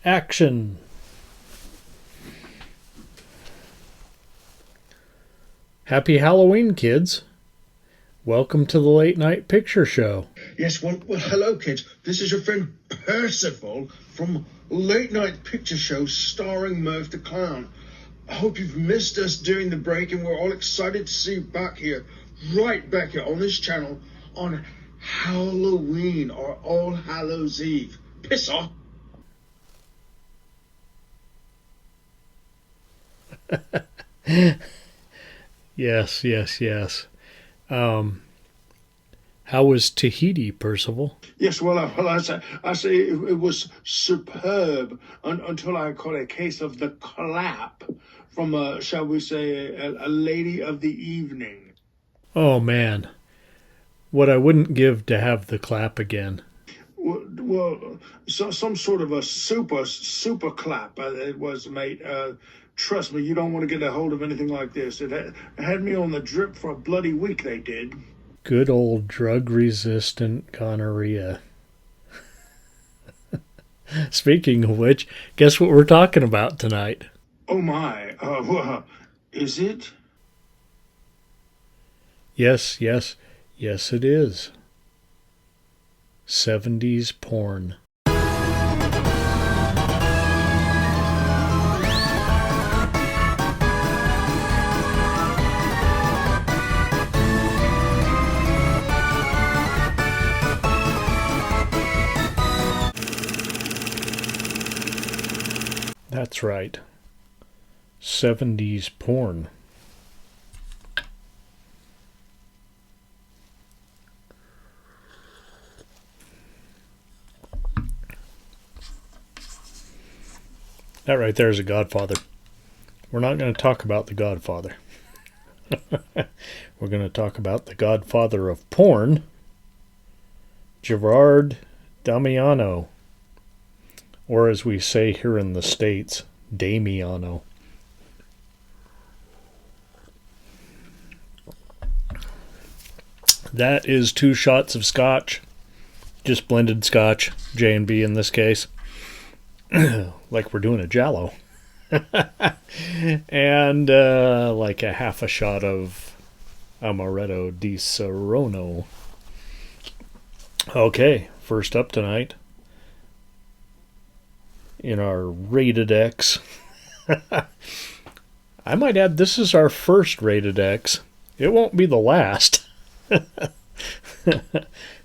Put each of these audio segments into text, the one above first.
Action! Happy Halloween, kids. Welcome to the Late Night Picture Show. Yes, well, hello, kids. This is your friend Percival from Late Night Picture Show starring Murph the Clown. I hope you've missed us during the break, and we're all excited to see you back here, right back here on this channel on Halloween or All Hallows Eve. Piss off. Yes. How was Tahiti, Percival? Yes, well, I say it was superb until I caught a case of the clap from, shall we say, a lady of the evening. Oh, man. What I wouldn't give to have the clap again. Well, some sort of a super clap it was, mate. Trust me, you don't want to get a hold of anything like this. It had me on the drip for a bloody week, they did. Good old drug-resistant gonorrhea. Speaking of which, guess what we're talking about tonight? Oh my, is it? Yes, it is. 70s porn. That's right. 70s porn. That right there is a Godfather. We're not going to talk about the Godfather. We're going to talk about the Godfather of porn, Gerard Damiano. Or as we say here in the States, Damiano. That is 2 shots of scotch. Just blended scotch, J&B in this case. Like we're doing a Jell-O. And like a half a shot of Amaretto di Serono. Okay, first up tonight. In our Rated X. I might add, this is our first Rated X. It won't be the last.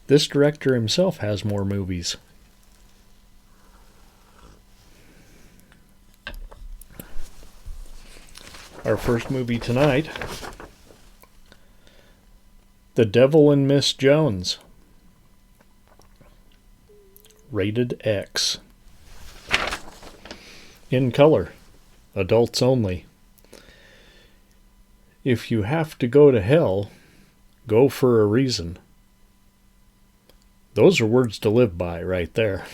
This director himself has more movies. Our first movie tonight, The Devil and Miss Jones. Rated X. In color. Adults only. If you have to go to hell, go for a reason. Those are words to live by right there.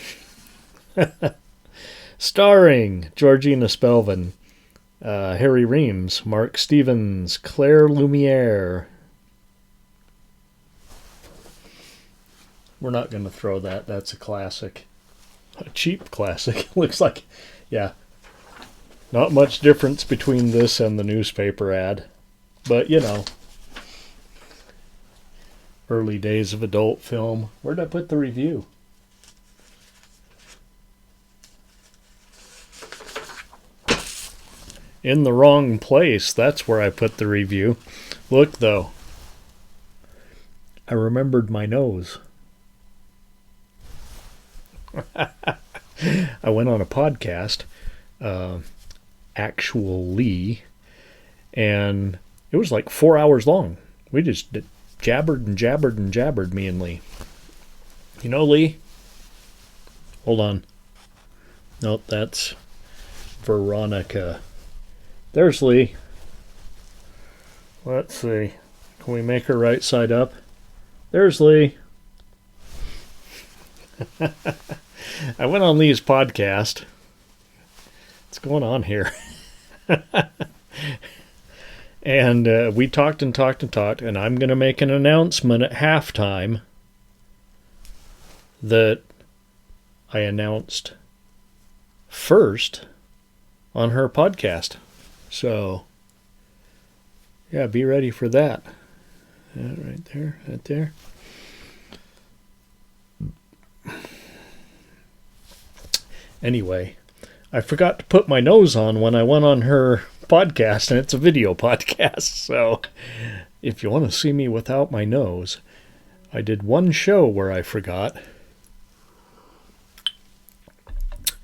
Starring Georgina Spelvin, Harry Reams, Mark Stevens, Claire Lumiere. We're not going to throw that. That's a classic. A cheap classic. Looks like, yeah. Not much difference between this and the newspaper ad. But, you know. Early days of adult film. Where'd I put the review? In the wrong place. That's where I put the review. Look, though. I remembered my nose. I went on a podcast, Actually, and it was like 4 hours long. We just jabbered, me and Lee. You know, Lee? Hold on. Nope, that's Veronica. There's Lee. Let's see. Can we make her right side up? There's Lee. I went on Lee's podcast. What's going on here? And we talked, and I'm going to make an announcement at halftime that I announced first on her podcast. So, yeah, be ready for that. Yeah, right there. Anyway, I forgot to put my nose on when I went on her podcast, and it's a video podcast. So if you want to see me without my nose, I did one show where I forgot,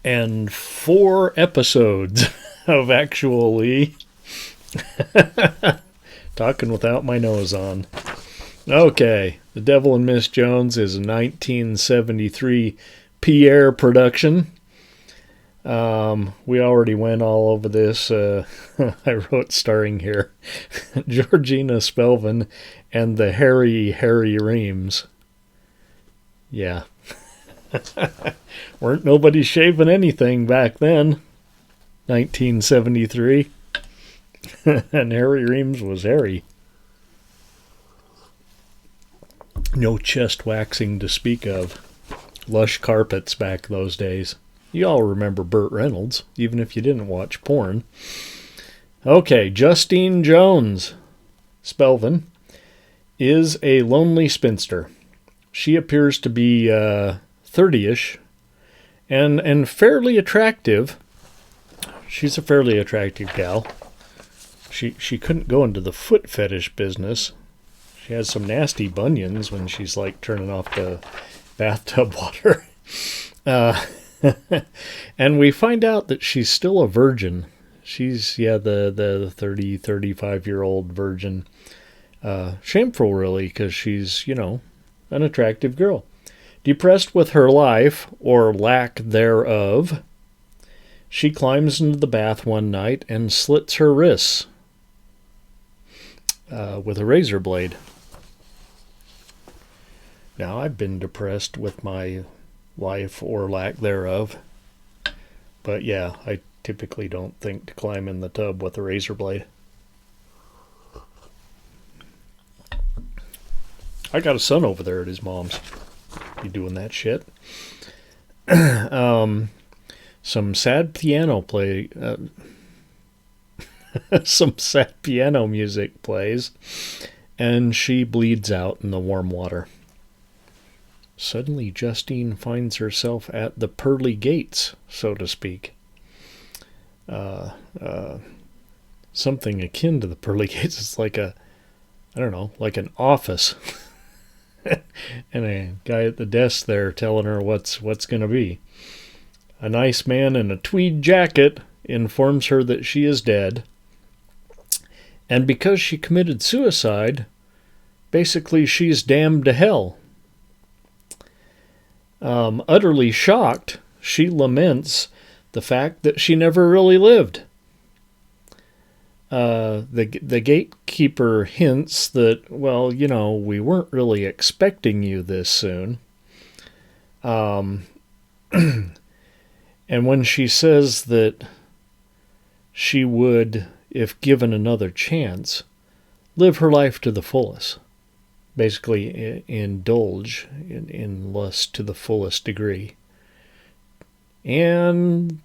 and 4 episodes of actually talking without my nose on. Okay, The Devil and Miss Jones is a 1973 Pierre production. We already went all over this. I wrote starring here Georgina Spelvin and the Harry Reams. Yeah. Weren't nobody shaving anything back then. 1973. And Harry Reams was hairy. No chest waxing to speak of. Lush carpets back those days. You all remember Burt Reynolds, even if you didn't watch porn. Okay, Justine Jones Spelvin is a lonely spinster. She appears to be 30-ish and fairly attractive. She's a fairly attractive gal. She couldn't go into the foot fetish business. She has some nasty bunions when she's like turning off the bathtub water. And we find out that she's still a virgin. She's, the 30, 35-year-old virgin. Shameful, really, because she's, an attractive girl. Depressed with her life, or lack thereof, she climbs into the bath one night and slits her wrists with a razor blade. Now, I've been depressed with my life or lack thereof. But yeah, I typically don't think to climb in the tub with a razor blade. I got a son over there at his mom's. You doing that shit? Some sad piano play. Some sad piano music plays, and she bleeds out in the warm water. Suddenly, Justine finds herself at the pearly gates, so to speak. Something akin to the pearly gates. It's like like an office. And a guy at the desk there telling her what's going to be. A nice man in a tweed jacket informs her that she is dead. And because she committed suicide, basically she's damned to hell. Utterly shocked, she laments the fact that she never really lived. The gatekeeper hints that, we weren't really expecting you this soon. And when she says that she would, if given another chance, live her life to the fullest. Basically, indulge in lust to the fullest degree. And,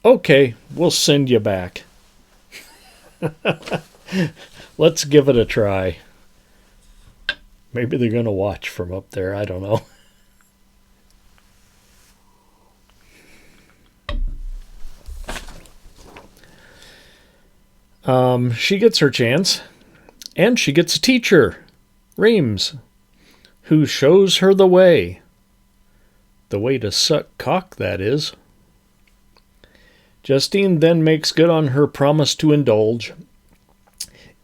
okay, we'll send you back. Let's give it a try. Maybe they're going to watch from up there. I don't know. She gets her chance, and she gets a teacher, Reams, who shows her the way. The way to suck cock, that is. Justine then makes good on her promise to indulge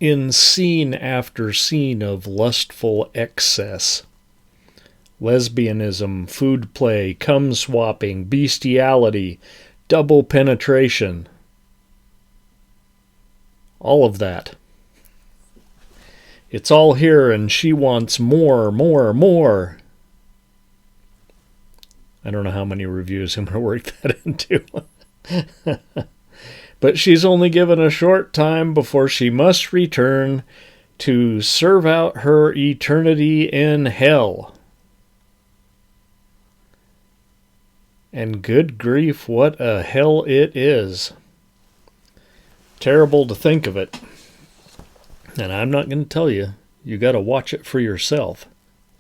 in scene after scene of lustful excess. Lesbianism, food play, cum swapping, bestiality, double penetration. All of that. It's all here, and she wants more. I don't know how many reviews I'm going to work that into. But she's only given a short time before she must return to serve out her eternity in hell. And good grief, what a hell it is. Terrible to think of it. And I'm not going to tell you. You got to watch it for yourself.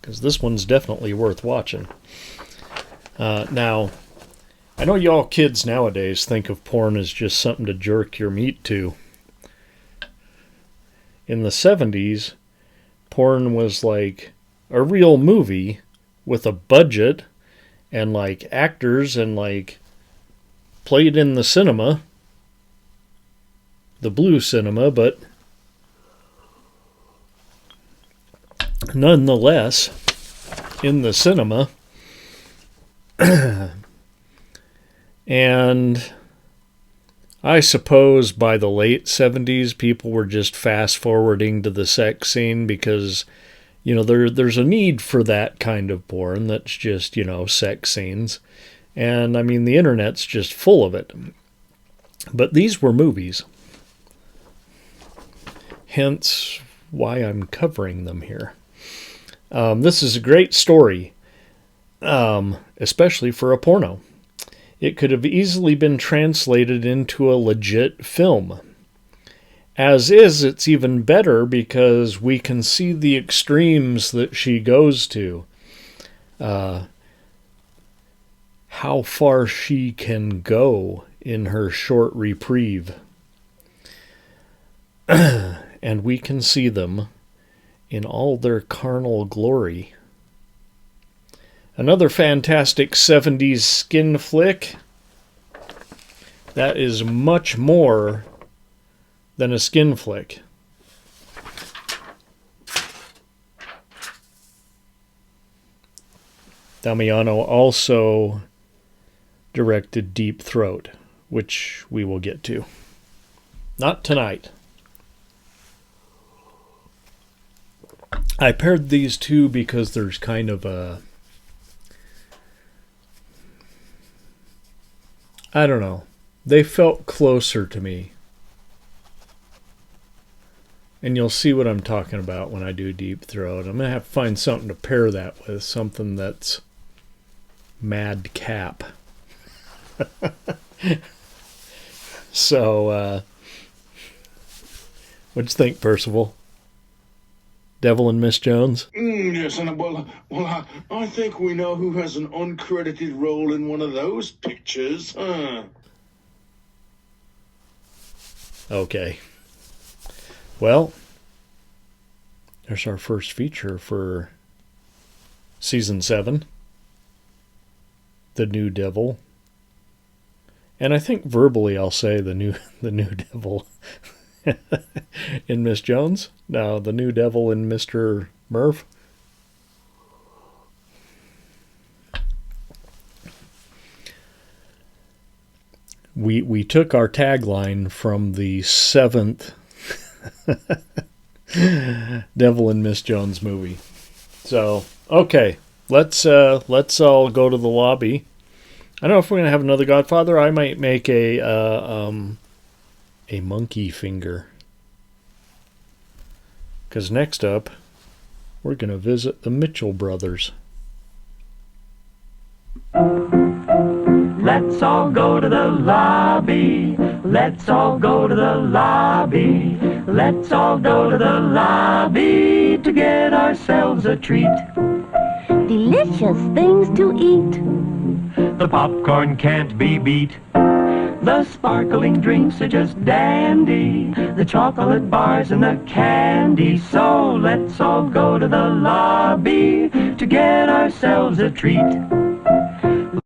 Because this one's definitely worth watching. Now, I know y'all kids nowadays think of porn as just something to jerk your meat to. In the 70s, porn was like a real movie with a budget and like actors and like played in the cinema, the blue cinema, but nonetheless in the cinema. And I suppose by the late 70s, people were just fast forwarding to the sex scene because, you know, there's a need for that kind of porn that's just, you know, sex scenes. And I mean, the internet's just full of it. But these were movies. Hence why I'm covering them here. This is a great story, especially for a porno. It could have easily been translated into a legit film. As is, it's even better because we can see the extremes that she goes to. How far she can go in her short reprieve. And we can see them in all their carnal glory. Another fantastic 70s skin flick that is much more than a skin flick. Damiano also directed Deep Throat, which we will get to. Not tonight. I paired these two because there's kind of a... I don't know. They felt closer to me. And you'll see what I'm talking about when I do Deep Throat. I'm going to have to find something to pair that with. Something that's madcap. So, what'd you think, Percival? Devil and Miss Jones? Yes, and I think we know who has an uncredited role in one of those pictures, huh? Okay. Well, there's our first feature for Season 7. The New Devil. And I think verbally I'll say the new devil in Miss Jones. No, the new devil in Mr. Murph. We took our tagline from the 7th Devil and Miss Jones movie. So, okay, let's all go to the lobby. I don't know if we're gonna have another Godfather. I might make a monkey finger. Because next up, we're gonna visit the Mitchell brothers. Let's all go to the lobby. Let's all go to the lobby. Let's all go to the lobby to get ourselves a treat. Delicious things to eat. The popcorn can't be beat. The sparkling drinks are just dandy. The chocolate bars and the candy. So let's all go to the lobby to get ourselves a treat.